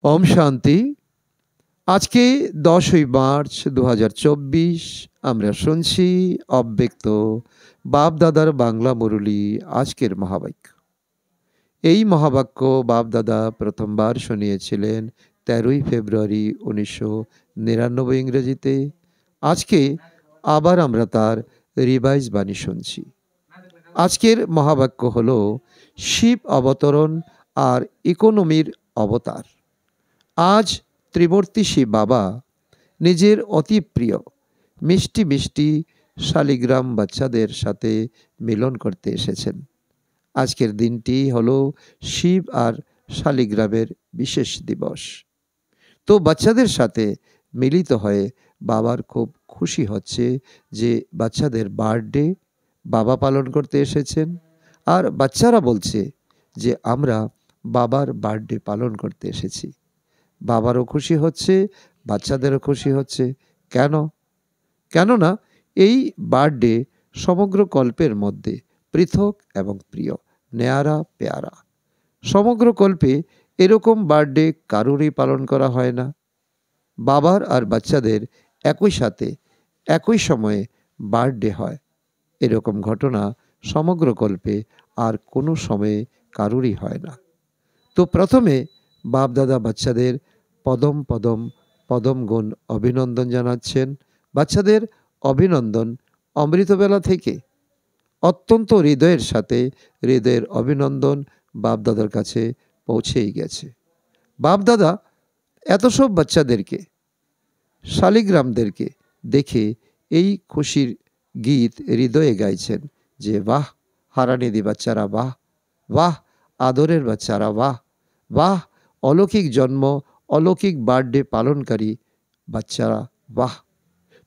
ওম শান্তি। আজকে 10ই মার্চ 2024 আমরা শুনছি অব্যক্ত বাপ-দাদার বাংলা মুরলী আজকের মহাবাক্য। এই মহাবাক্য বাপ-দাদা প্রথমবার শুনিয়েছিলেন 13ই ফেব্রুয়ারি 1999 ইংরেজিতে। আজকে আবার আমরা তার রিভাইজ বাণী শুনছি। আজকের মহাবাক্য হলো শিব অবতরণ আর ইকোনমির অবতার। আজ ত্রিমূর্তি শিব বাবা নিজের অতি প্রিয় মিষ্টি মিষ্টি শালিগ্রাম বাচ্চাদের সাথে মিলন করতে এসেছেন। আজকের দিনটি হলো শিব আর শালিগ্রামের বিশেষ দিবস। তো বাচ্চাদের সাথে মিলিত হয়ে বাবার খুব খুশি হচ্ছে যে বাচ্চাদের বার্থডে বাবা পালন করতে এসেছেন। আর বাচ্চারা বলছে যে আমরা বাবার বার্থডে পালন করতে এসেছি। বাবারও খুশি হচ্ছে, বাচ্চাদেরও খুশি হচ্ছে। কেন? কেননা এই বার্থডে সমগ্র কল্পের মধ্যে পৃথক এবং প্রিয়, নেয়ারা পেয়ারা। সমগ্র কল্পে এরকম বার্থডে কারোরই পালন করা হয় না। বাবার আর বাচ্চাদের একই সাথে একই সময়ে বার্থডে হয়, এরকম ঘটনা সমগ্র কল্পে আর কোনো সময়ে কারোরই হয় না। তো প্রথমে বাপদাদা বাচ্চাদের পদম পদম পদম গুণ অভিনন্দন জানাচ্ছেন। বাচ্চাদের অভিনন্দন অমৃতবেলা থেকে অত্যন্ত হৃদয়ের সাথে হৃদয়ের অভিনন্দন বাপদাদার কাছে পৌঁছেই গেছে। বাপদাদা এত সব বাচ্চাদেরকে, শালিগ্রামদেরকে দেখে এই খুশির গীত হৃদয়ে গাইছেন যে বাহ হারানিধি বাচ্চারা, বাহ বাহ আদরের বাচ্চারা, বাহ বাহ অলৌকিক জন্ম, অলৌকিক বার্থডে পালনকারী বাচ্চারা, বাহ।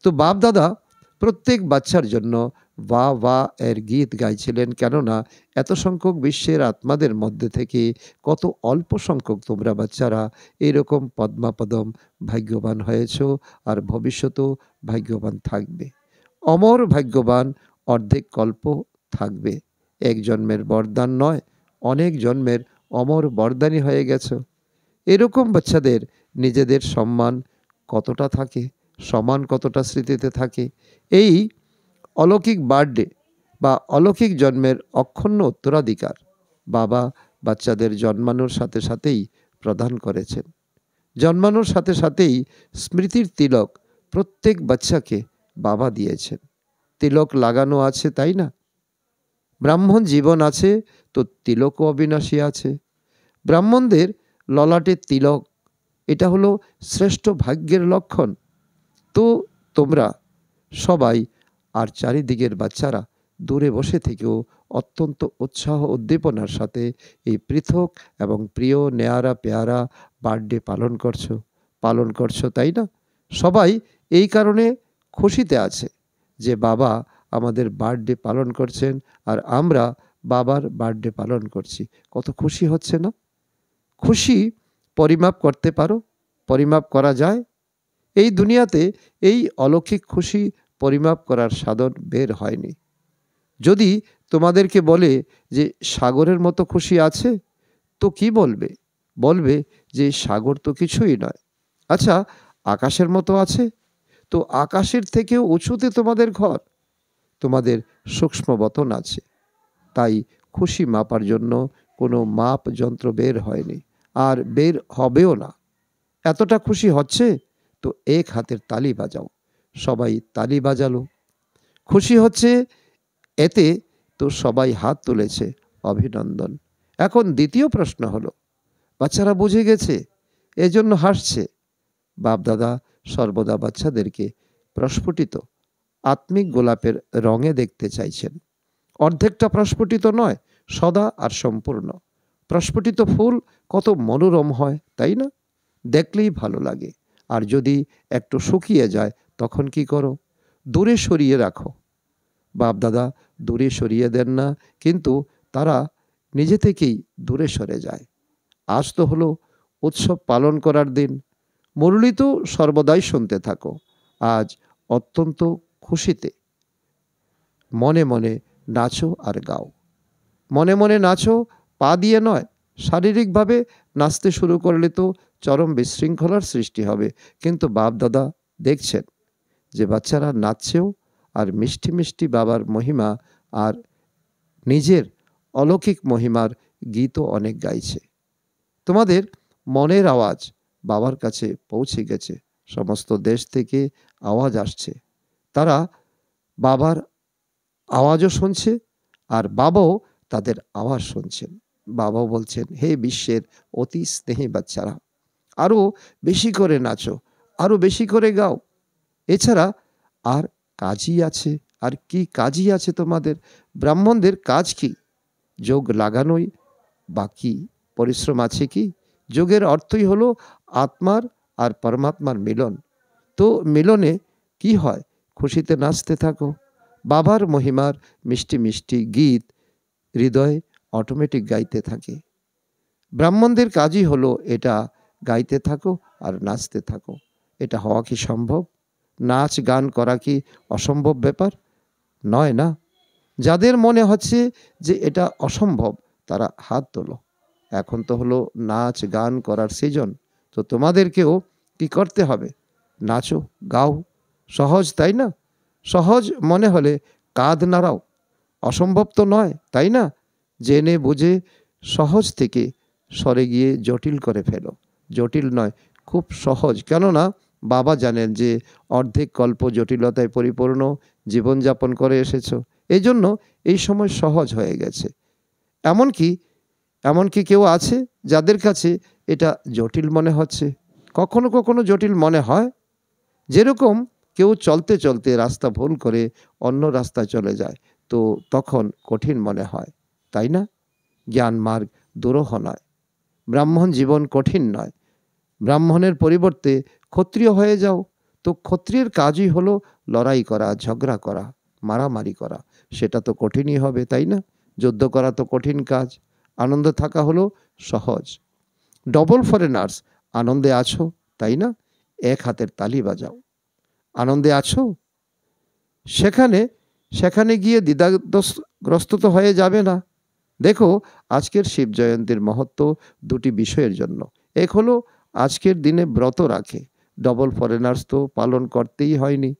তো বাপদাদা প্রত্যেক বাচ্চার জন্য বাহ বাহ এর গীত গাইছিলেন। কেননা এত সংখ্যক বিশ্বের আত্মাদের মধ্যে থেকে কত অল্প সংখ্যক তোমরা বাচ্চারা এরকম পদ্মাপদম ভাগ্যবান হয়েছ আর ভবিষ্যতেও ভাগ্যবান থাকবে। অমর ভাগ্যবান অর্ধেক কল্প থাকবে। এক জন্মের বরদান নয়, অনেক জন্মের অমর বরদানি হয়ে গেছো। এরকম বাচ্চাদের নিজেদের সম্মান কতটা থাকে, সমান কতটা স্মৃতিতে থাকে। এই অলৌকিক বার্থডে বা অলৌকিক জন্মের অক্ষুণ্ণ উত্তরাধিকার বাবা বাচ্চাদের জন্মানোর সাথে সাথেই প্রদান করেছেন। জন্মানোর সাথে সাথেই স্মৃতির তিলক প্রত্যেক বাচ্চাকে বাবা দিয়েছেন। তিলক লাগানো আছে, তাই না? ব্রাহ্মণ জীবন আছে তো তিলকও অবিনাশী আছে। ব্রাহ্মণদের ললাটে তিলক, এটা হলো শ্রেষ্ঠ ভাগ্যের লক্ষণ। তো তোমরা সবাই আর চারিদিকের বাচ্চারা দূরে বসে থেকেও অত্যন্ত উৎসাহ উদ্দীপনার সাথে এই পৃথক এবং প্রিয় নেয়ারা পেয়ারা বার্থডে পালন করছো, তাই না? সবাই এই কারণে খুশিতে আছে যে বাবা আমাদের বার্থডে পালন করছেন আর আমরা বাবার বার্থডে পালন করছি। কত খুশি হচ্ছে না? খুশি পরিমাপ করতে পারো? পরিমাপ করা যায়? এই দুনিয়াতে এই অলৌকিক খুশি পরিমাপ করার সাধন বের হয়নি। যদি তোমাদেরকে বলে যে সাগরের মতো খুশি আছে, তো কি বলবে? বলবে যে সাগর তো কিছুই নয়। আচ্ছা, আকাশের মতো আছে? তো আকাশের থেকেও উঁচুতে তোমাদের ঘর, তোমাদের সূক্ষ্ম বতন আছে। তাই খুশি মাপার জন্য কোনো মাপ যন্ত্র বের হয়নি আর বের হবেও না। এতটা খুশি হচ্ছে তো এক হাতের তালি বাজাও। সবাই তালি বাজালো, খুশি হচ্ছে এতে, তো সবাই হাত তুলেছে, অভিনন্দন। এখন দ্বিতীয় প্রশ্ন হলো, বাচ্চারা বুঝে গেছে এজন্য হাসছে। বাপদাদা সর্বদা বাচ্চাদেরকে প্রস্ফুটিত আত্মিক গোলাপের রঙে দেখতে চাইছেন। অর্ধেকটা প্রস্ফুটিত নয়, সদা আর সম্পূর্ণ। প্রস্ফুটিত ফুল কত মনোরম হয়, তাই না? দেখলেই ভালো লাগে। আর যদি একটু শুকিয়ে যায় তখন কি করো? দূরে সরিয়ে রাখো। বাপদাদা দূরে সরিয়ে দেন না, কিন্তু তারা নিজে থেকেই দূরে সরে যায়। আজ তো হলো উৎসব পালন করার দিন। মুরলী তো সর্বদাই শুনতে থাকো। আজ অত্যন্ত খুশিতে মনে মনে নাচো আর গাও। মনে মনে নাচো, পা দিয়ে নয়। শারীরিকভাবে নাচতে শুরু করলে তো চরম বিশৃঙ্খলার সৃষ্টি হবে। কিন্তু বাপ দাদা দেখছেন যে বাচ্চারা নাচছেও আর মিষ্টি মিষ্টি বাবার মহিমা আর নিজের অলৌকিক মহিমার গীতও অনেক গাইছে। তোমাদের মনের আওয়াজ বাবার কাছে পৌঁছে গেছে। সমস্ত দেশ থেকে আওয়াজ আসছে। তারা বাবার আওয়াজও শুনছে আর বাবাও তাদের আওয়াজ শুনছেন। বাবাও বলছেন, হে বিশ্বের অতি স্নেহী বাচ্চারা, আরও বেশি করে নাচো, আরও বেশি করে গাও। এছাড়া আর কাজই আছে, আর কি কাজই আছে তোমাদের? ব্রাহ্মণদের কাজ কি? যোগ লাগানোই বাকি। পরিশ্রম আছে কি? যোগের অর্থই হলো আত্মার আর পরমাত্মার মিলন। তো মিলনে কি হয়? খুশিতে নাচতে থাকো। বাবার মহিমার মিষ্টি মিষ্টি গীত হৃদয়ে অটোমেটিক গাইতে থাকে। ব্রাহ্মণদের কাজই হলো এটা, গাইতে থাকো আর নাচতে থাকো। এটা হওয়া কি সম্ভব? নাচ গান করা কি অসম্ভব ব্যাপার? নয় না। যাদের মনে হচ্ছে যে এটা অসম্ভব তারা হাত তোলো। এখন তো হলো নাচ গান করার সিজন। তো তোমাদেরকেও কি করতে হবে? নাচো, গাও। সহজ, তাই না? সহজ মনে হলে কাঁধ নাড়াও। অসম্ভব তো নয়, তাই না? জেনে বুঝে সহজ থেকে সরে গিয়ে জটিল করে ফেলো। জটিল নয়, খুব সহজ। কেননা বাবা জানেন যে অর্ধেক কল্প জটিলতায় পরিপূর্ণ জীবনযাপন করে এসেছো। এই জন্য এই সময় সহজ হয়ে গেছে। এমনকি কেউ আছে যাদের কাছে এটা জটিল মনে হচ্ছে? কখনো কখনো জটিল মনে হয়। যেরকম কেউ চলতে চলতে রাস্তা ভুল করে অন্য রাস্তায় চলে যায়, তো তখন কঠিন মনে হয়, তাই না? জ্ঞান মার্গ দুরূহ নয়। ব্রাহ্মণ জীবন কঠিন নয়। ব্রাহ্মণের পরিবর্তে ক্ষত্রিয় হয়ে যাও। তো ক্ষত্রিয়ের কাজই হলো লড়াই করা, ঝগড়া করা, মারামারি করা। সেটা তো কঠিনই হবে, তাই না? যুদ্ধ করা তো কঠিন কাজ। আনন্দ থাকা হলো সহজ। ডবল ফরেনার্স আনন্দে আছো, তাই না? এক হাতের তালি বাজাও। আনন্দে আছো? সেখানে গিয়ে দ্বিধাগ্রস্ত তো হয়ে যাবে না। দেখো, আজকের শিব জয়ন্তীর মহত্ব দুটি বিষয়ের জন্য। এক হলো আজকের দিনে ব্রত রাখে। ডবল ফরেনার্স তো পালন করতেই হয়নি,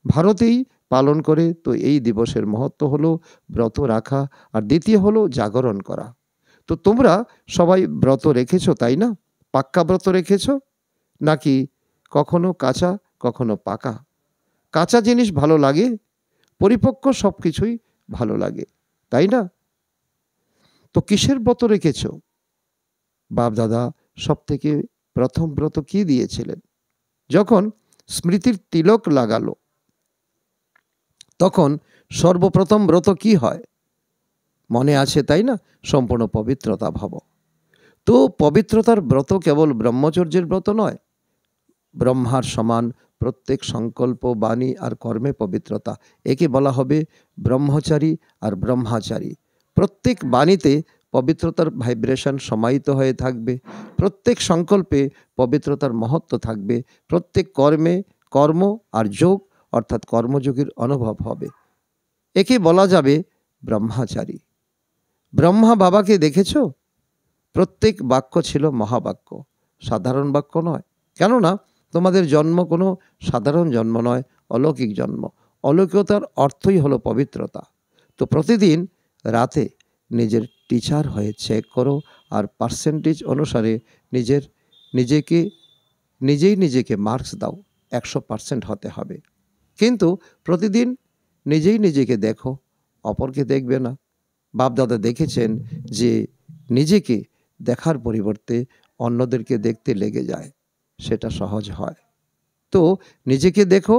ভারতেই পালন করে। তো এই দিবসের মহত্ব হলো ব্রত রাখা। আর দ্বিতীয় হলো জাগরণ করা। তো তোমরা সবাই ব্রত রেখেছো, তাই না? পাক্কা ব্রত রেখেছো নাকি কখনো কাঁচা কখনো পাকা? কাঁচা জিনিস ভালো লাগে, পরিপক্ক সব কিছুই ভালো লাগে, তাই না? তো কিসের ব্রত রেখেছো? বাপ দাদা সব থেকে প্রথম ব্রত কি দিয়েছিলেন? যখন স্মৃতির তিলক লাগালো তখন সর্বপ্রথম ব্রত কি হয়? মনে আছে, তাই না? সম্পূর্ণ পবিত্রতা ভাব। তো পবিত্রতার ব্রত কেবল ব্রহ্মচর্যের ব্রত নয়। ব্রহ্মার সমান প্রত্যেক সংকল্প, বাণী আর কর্মে পবিত্রতা। একে বলা হবে ব্রহ্মচারী আর ব্রহ্মাচারী। প্রত্যেক বাণীতে পবিত্রতার ভাইব্রেশন সমাহিত হয়ে থাকবে। প্রত্যেক সংকল্পে পবিত্রতার মহত্ব থাকবে। প্রত্যেক কর্মে কর্ম আর যোগ অর্থাৎ কর্মযোগের অনুভব হবে। একে বলা যাবে ব্রহ্মাচারী। ব্রহ্মা বাবাকে দেখেছ? প্রত্যেক বাক্য ছিল মহাবাক্য, সাধারণ বাক্য নয়। কেননা তোমাদের জন্ম কোনো সাধারণ জন্ম নয়, অলৌকিক জন্ম। অলৌকিকতার অর্থই হলো পবিত্রতা। তো প্রতিদিন রাতে নিজের টিচার হয়ে চেক করো আর পার্সেন্টেজ অনুসারে নিজেকে মার্কস দাও। 100% হতে হবে। কিন্তু প্রতিদিন নিজেকে দেখো, অপরকে দেখবে না। বাপদাদা দেখেছেন যে নিজেকে দেখার পরিবর্তে অন্যদেরকে দেখতে লেগে যায়, সেটা সহজ হয়। তো নিজেকে দেখো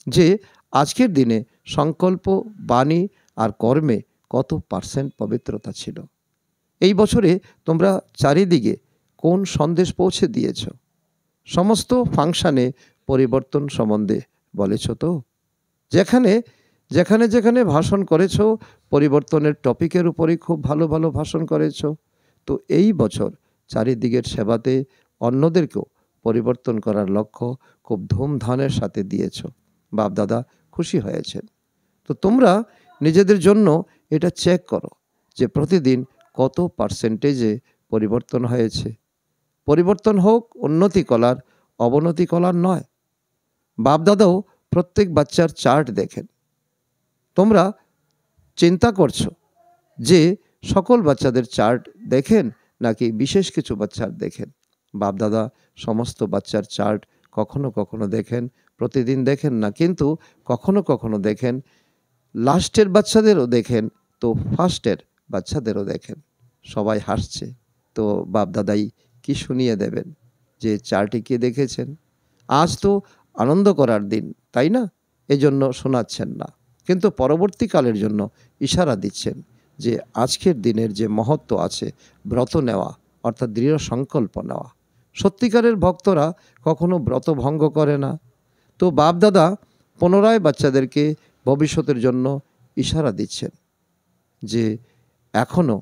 যে আজকের দিনে সংকল্প, বাণী আর কর্মে কত পার্সেন্ট পবিত্রতা ছিল। এই বছরে তোমরা চারিদিকে কোন সন্দেশ পৌঁছে দিয়েছ? সমস্ত ফাংশানে পরিবর্তন সম্বন্ধে বলেছ তো? যেখানে ভাষণ করেছ পরিবর্তনের টপিকের উপরেই খুব ভালো ভালো ভাষণ করেছ। তো এই বছর চারিদিকের সেবাতে অন্যদেরকেও পরিবর্তন করার লক্ষ্য খুব ধুমধামের সাথে দিয়েছ। বাপদাদা খুশি হয়েছেন। তো তোমরা নিজেদের জন্য এটা চেক করো যে প্রতিদিন কত পার্সেন্টেজে পরিবর্তন হয়েছে। পরিবর্তন হোক উন্নতি কলার, অবনতি কলার নয়। বাপদাদাও প্রত্যেক বাচ্চার চার্ট দেখেন। তোমরা চিন্তা করছো যে সকল বাচ্চাদের চার্ট দেখেন নাকি বিশেষ কিছু বাচ্চার দেখেন? বাপদাদা সমস্ত বাচ্চার চার্ট কখনো কখনো দেখেন, প্রতিদিন দেখেন না, কিন্তু কখনো কখনো দেখেন। লাস্টের বাচ্চাদেরও দেখেন, তো ফার্স্টের বাচ্চাদেরও দেখেন। সবাই হাসছে, তো বাপদাদাই কি শুনিয়ে দেবেন যে চার্টে কে দেখেছেন? আজ তো আনন্দ করার দিন, তাই না? এজন্য শোনাচ্ছেন না, কিন্তু পরবর্তীকালের জন্য ইশারা দিচ্ছেন যে আজকের দিনের যে মহত্ব আছে, ব্রত নেওয়া অর্থাৎ দৃঢ় সংকল্প নেওয়া। সত্যিকারের ভক্তরা কখনো ব্রত ভঙ্গ করে না। তো বাপদাদা পুনরায় বাচ্চাদেরকে ভবিষ্যতের জন্য ইশারা দিচ্ছেন যে এখনও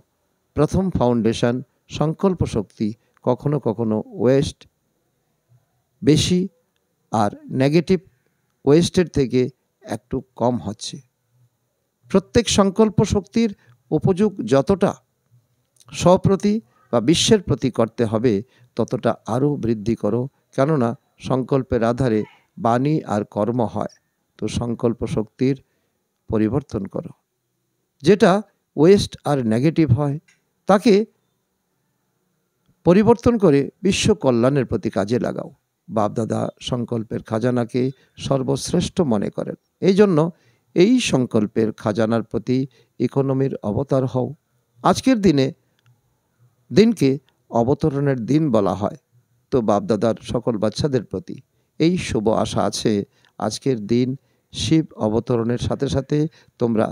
প্রথম ফাউন্ডেশন সংকল্প শক্তি কখনো কখনো ওয়েস্ট বেশি আর নেগেটিভ ওয়েস্টের থেকে একটু কম হচ্ছে। প্রত্যেক সংকল্প শক্তির উপযোগ যতটা স্বপ্রতি বা বিশ্বের প্রতি করতে হবে, ততটা আরও বৃদ্ধি করো। কেননা সংকল্পের আধারে বাণী আর কর্ম হয়। তো সংকল্প শক্তির পরিবর্তন করো। যেটা ওয়েস্ট আর নেগেটিভ হয় তাকে পরিবর্তন করে বিশ্ব কল্যাণের প্রতি কাজে লাগাও। বাপদাদা সংকল্পের খাজানাকে সর্বশ্রেষ্ঠ মনে করেন। এই জন্য এই সংকল্পের খাজানার প্রতি ইকোনমির অবতার হও। আজকের দিনকে অবতরণের দিন বলা হয়। তো বাপদাদার সকল বাচ্চাদের প্রতি এই শুভ আশা আছে, আজকের দিন শিব অবতরণের সাথে সাথে তোমরা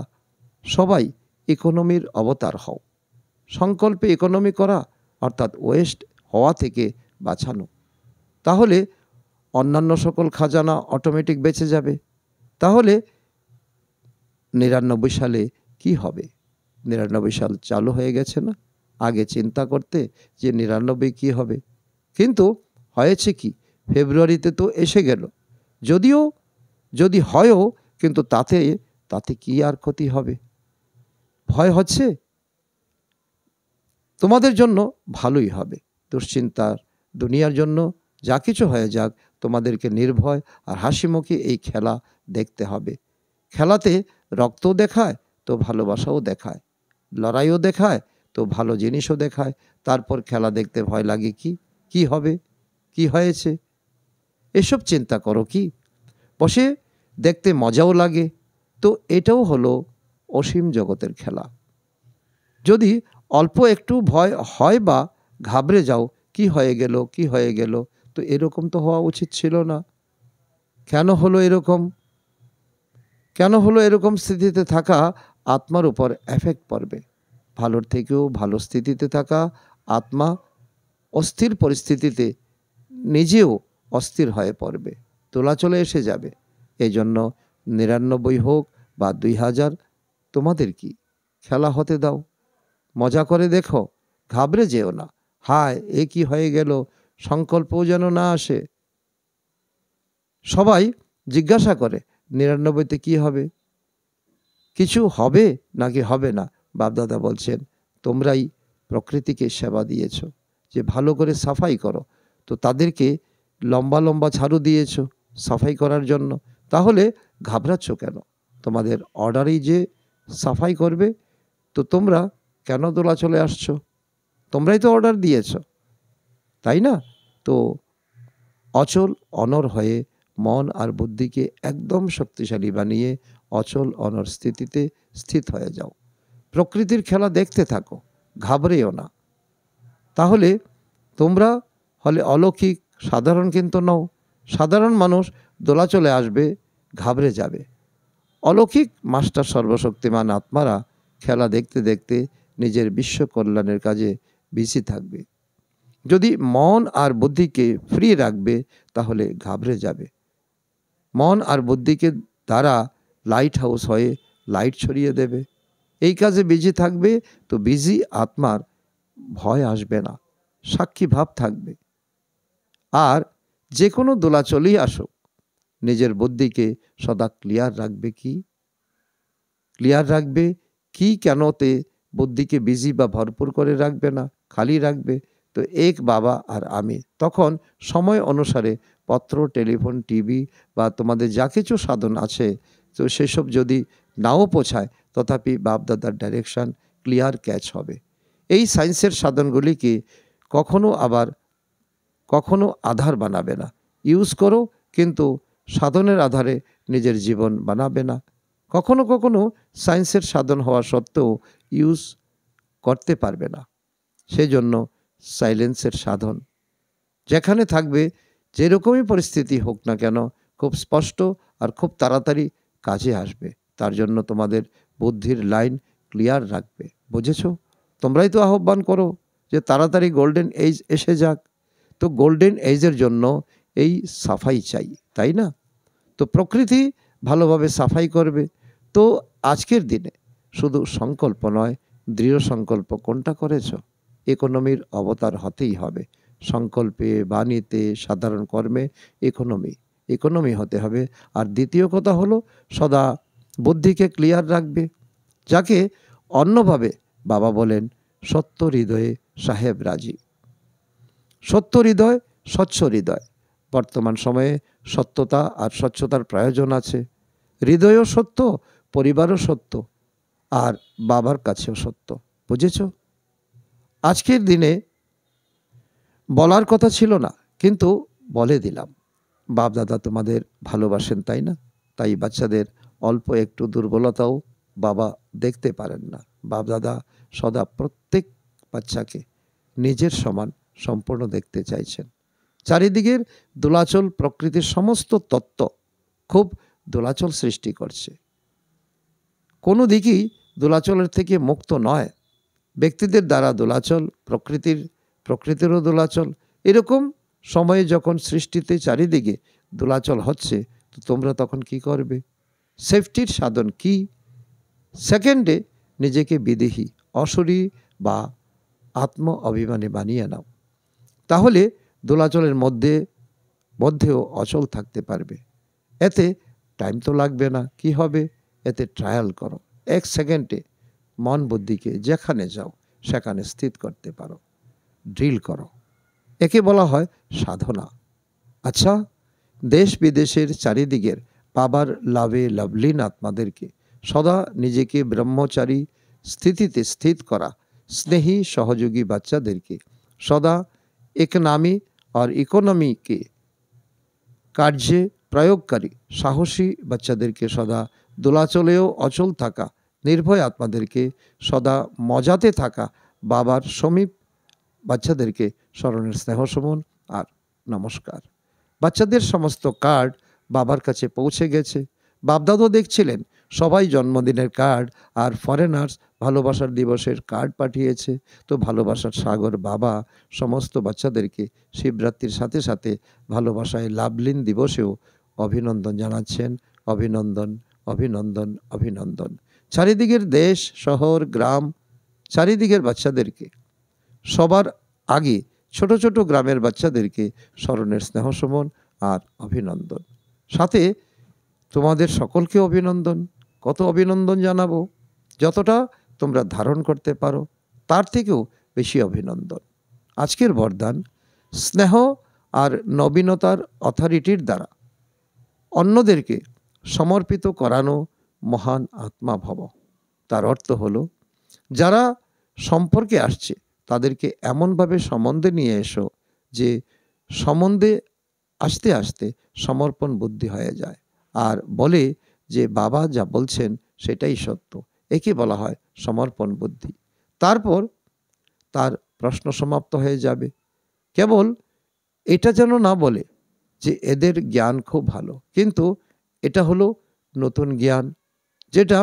সবাই ইকোনমির অবতার হও। সংকল্পে ইকোনমি করা অর্থাৎ ওয়েস্ট হওয়া থেকে বাঁচানো। তাহলে অন্যান্য সকল খাজানা অটোমেটিক বেঁচে যাবে। তাহলে 99 সালে কি হবে? 99 সাল চালু হয়ে গেছে না? আগে চিন্তা করতে যে 99 কি হবে। কিন্তু হয়েছে কি, ফেব্রুয়ারিতে তো এসে গেল। যদি হয়ও, কিন্তু তাতে কি আর ক্ষতি হবে? ভয় হচ্ছে? তোমাদের জন্য ভালোই হবে। দুশ্চিন্তার দুনিয়ার জন্য যা কিছু হয়ে যাক, তোমাদেরকে নির্ভয় আর হাসিমুখে এই খেলা দেখতে হবে। খেলাতে রক্তও দেখায়, তো ভালোবাসাও দেখায়, লড়াইও দেখায়, তো ভালো জিনিসও দেখায়। তারপর খেলা দেখতে ভয় লাগে কি? কি হবে? কি হয়েছে? এসব চিন্তা করো কি? বসে দেখতে মজাও লাগে। তো এটাও হলো অসীম জগতের খেলা। যদি অল্প একটু ভয় হয় বা ঘাবড়ে যাও, কি হয়ে গেল, কি হয়ে গেল, তো এরকম তো হওয়া উচিত ছিল না। কেন হলো এরকম? কেন হলো এরকম স্থিতিতে থাকা? আত্মার উপর এফেক্ট পড়বে। ভালোর থেকেও ভালো স্থিতিতে থাকা আত্মা অস্থির পরিস্থিতিতে নিজেও অস্থির হয়ে পড়বে, দোলাচলে এসে যাবে। এই জন্য 99 হোক বা 2000, তোমাদের কি খেলা হতে দাও। মজা করে দেখো, ঘাবড়ে যেও না। হায়, এ কি হয়ে গেল, সংকল্পও যেন না আসে। সবাই জিজ্ঞাসা করে 99তে কি হবে? কিছু হবে নাকি হবে না? বাপদাদা বলছেন, তোমরাই প্রকৃতিকে সেবা দিয়েছ যে ভালো করে সাফাই করো। তো তাদেরকে লম্বা লম্বা ঝাড়ু দিয়েছ সাফাই করার জন্য। তাহলে ঘাবড়াচ্ছ কেন? তোমাদের অর্ডারেই যে সাফাই করবে, তো তোমরা কেন দোলাচলে আসছো? তোমরাই তো অর্ডার দিয়েছ, তাই না? তো অচল অনর হয়ে মন আর বুদ্ধিকে একদম শক্তিশালী বানিয়ে অচল অনর স্থিতিতে স্থিত হয়ে যাও। প্রকৃতির খেলা দেখতে থাকো, ঘাবড়েও না। তাহলে তোমরা হলে অলৌকিক, সাধারণ কিন্তু নও। সাধারণ মানুষ দোলাচলে আসবে, ঘাবড়ে যাবে। অলৌকিক মাস্টার সর্বশক্তিমান আত্মারা খেলা দেখতে দেখতে নিজের বিশ্ব কল্যাণের কাজে বিজি থাকবে। যদি মন আর বুদ্ধিকে ফ্রি রাখবে, তাহলে ঘাবড়ে যাবে। মন আর বুদ্ধিকে দ্বারা লাইট হাউস হয়ে লাইট ছড়িয়ে দেবে। এই কাজে বিজি থাকবে, তো বিজি আত্মার ভয় আসবে না, সাক্ষী ভাব থাকবে। আর যে কোনো দোলাচলই আসুক, নিজের বুদ্ধিকে সদা ক্লিয়ার রাখবে। ক্লিয়ার রাখবে কি? কেনতে বুদ্ধিকে বিজি বা ভরপুর করে রাখবে না, খালি রাখবে। তো এক বাবা আর আমি। তখন সময় অনুসারে পত্র, টেলিফোন, টিভি বা তোমাদের যা কিছু সাধন আছে, তো সেসব যদি নাও পৌঁছায়, তথাপি বাপ-দাদার ডাইরেকশন ক্লিয়ার ক্যাচ হবে। এই সায়েন্সের সাধনগুলিকে কখনো আধার বানাবে না। ইউজ করো, কিন্তু সাধনের আধারে নিজের জীবন বানাবে না। কখনো কখনো সায়েন্সের সাধন হওয়া সত্ত্বেও ইউজ করতে পারবে না। সেজন্য সাইলেন্সের সাধন যেখানে থাকবে, যেরকমই পরিস্থিতি হোক না কেন, খুব স্পষ্ট আর খুব তাড়াতাড়ি কাজে আসবে। তার জন্য তোমাদের বুদ্ধির লাইন ক্লিয়ার রাখবে। বুঝেছ? তোমরাই তো আহ্বান করো যে তাড়াতাড়ি গোল্ডেন এজ এসে যাক। তো গোল্ডেন এজের জন্য এই সাফাই চাই, তাই না? তো প্রকৃতি ভালোভাবে সাফাই করবে। তো আজকের দিনে শুধু সংকল্প নয়, দৃঢ় সংকল্প কোনটা করেছ? ইকোনমির অবতার হতেই হবে। সংকল্পে, বাণীতে, সাধারণ কর্মে ইকোনমি হতে হবে। আর দ্বিতীয় কথা হলো, সদা বুদ্ধিকে ক্লিয়ার রাখবে। যাকে অন্যভাবে বাবা বলেন, সত্য হৃদয়ে সাহেব রাজি। সত্য হৃদয়, স্বচ্ছ হৃদয়। বর্তমান সময়ে সত্যতা আর স্বচ্ছতার প্রয়োজন আছে। হৃদয়ও সত্য, পরিবারও সত্য, আর বাবার কাছেও সত্য। বুঝেছ? আজকের দিনে বলার কথা ছিল না, কিন্তু বলে দিলাম। বাপ দাদা তোমাদের ভালোবাসেন, তাই না? তাই বাচ্চাদের অল্প একটু দুর্বলতাও বাবা দেখতে পারেন না। বাপ দাদা সদা প্রত্যেক বাচ্চাকে নিজের সমান সম্পূর্ণ দেখতে চাইছেন। চারিদিকের দোলাচল প্রকৃতির সমস্ত তত্ত্ব খুব দোলাচল সৃষ্টি করছে। কোনো দিকই দোলাচলের থেকে মুক্ত নয়। ব্যক্তিদের দ্বারা দোলাচল, প্রকৃতিরও দোলাচল। এরকম সময়ে যখন সৃষ্টিতে চারিদিকে দোলাচল হচ্ছে, তো তোমরা তখন কি করবে? সেফটির সাধন কি? সেকেন্ডে নিজেকে বিদেহী, অশরী বা আত্ম অভিমানে বানিয়ে নাও। তাহলে দোলাচলের মধ্যেও অচল থাকতে পারবে। এতে টাইম তো লাগবে না। কি হবে? এতে ট্রায়াল করো। 1 সেকেন্ডে মন বুদ্ধিকে যেখানে যাও সেখানে স্থির করতে পারো। ড্রিল করো। একে বলা হয় সাধনা। আচ্ছা, দেশ বিদেশের চারিদিকের বাবার লাভলীন আত্মাদেরকে সদা নিজেকে ব্রহ্মচারী স্থিতিতে স্থিত করা স্নেহী সহযোগী বাচ্চাদেরকে সদা ইকোনমি আর ইকোনমিকে কার্যে প্রয়োগকারী সাহসী বাচ্চাদেরকে সদা দোলাচলেও অচল থাকা নির্ভয় আত্মাদেরকে সদা মজাতে থাকা বাবার সমীপ বাচ্চাদেরকে স্মরণের স্নেহসমন আর নমস্কার। বাচ্চাদের সমস্ত কার্ড বাবার কাছে পৌঁছে গেছে। বাপদাদও দেখছিলেন সবাই জন্মদিনের কার্ড আর ফরেনার্স ভালোবাসার দিবসের কার্ড পাঠিয়েছে। তো ভালোবাসার সাগর বাবা সমস্ত বাচ্চাদেরকে শিবরাত্রির সাথে সাথে ভালোবাসায় লাভলীন দিবসেও অভিনন্দন জানাচ্ছেন। অভিনন্দন, অভিনন্দন, অভিনন্দন। চারিদিকের দেশ, শহর, গ্রাম, চারিদিকের বাচ্চাদেরকে সবার আগে ছোট ছোট গ্রামের বাচ্চাদেরকে স্মরণের স্নেহসমন আর অভিনন্দন। সাথে তোমাদের সকলকে অভিনন্দন। কত অভিনন্দন জানাবো? যতটা তোমরা ধারণ করতে পারো তার থেকেও বেশি অভিনন্দন। আজকের বরদান, স্নেহ আর নবীনতার অথরিটির দ্বারা অন্যদেরকে সমর্পিত করানো মহান আত্মা ভব। তার অর্থ হলো, যারা সম্পর্কে আসছে তাদেরকে এমনভাবে সম্বন্ধে নিয়ে এসো যে সম্বন্ধে আস্তে আস্তে সমর্পণ বুদ্ধি হয়ে যায় আর বলে যে বাবা যা বলছেন সেটাই সত্য। একে বলা হয় সমর্পণ বুদ্ধি। তারপর তার প্রশ্ন সমাপ্ত হয়ে যাবে। কেবল এটা যেন না বলে যে এদের জ্ঞান খুব ভালো, কিন্তু এটা হলো নতুন জ্ঞান যেটা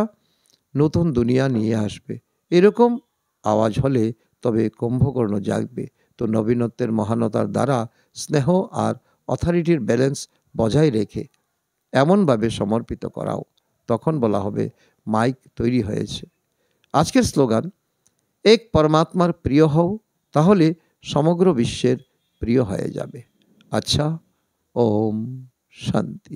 নতুন দুনিয়া নিয়ে আসবে। এরকম আওয়াজ হলে তবে কুম্ভকর্ণ জাগবে। তো নবীনত্বের মহানতার দ্বারা স্নেহ আর অথরিটির ব্যালেন্স বজায় রেখে এমনভাবে সমর্পিত করাও, তখন বলা হবে মাইক তৈরি হয়েছে। আজকের স্লোগান, এক পরমাত্মার প্রিয় হও, তাহলে সমগ্র বিশ্বের প্রিয় হয়ে যাবে। আচ্ছা, ওম শান্তি।